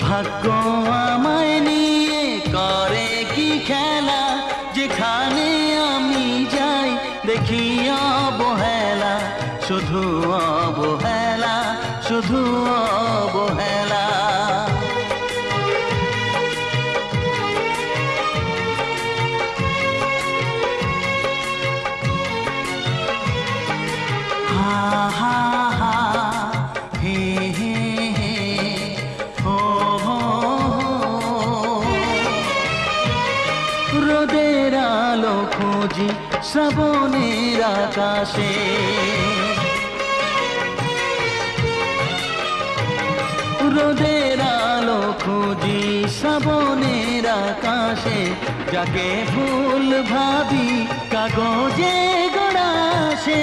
ভাগ্য আমায় নিয়ে করে কি খেলা, যেখানে আমি যাই দেখি অবহেলা, শুধু অবহেলা, শুধু অবহেলা। হা হা হা, হে হে হে, ও হো হো। রোদের আলো খুঁজি শ্রাবণের আকাশে, রোদের আলো খুঁজি শ্রাবণের আকাশে, যাকে ভুল ভাবি কাগজে গড়াছে।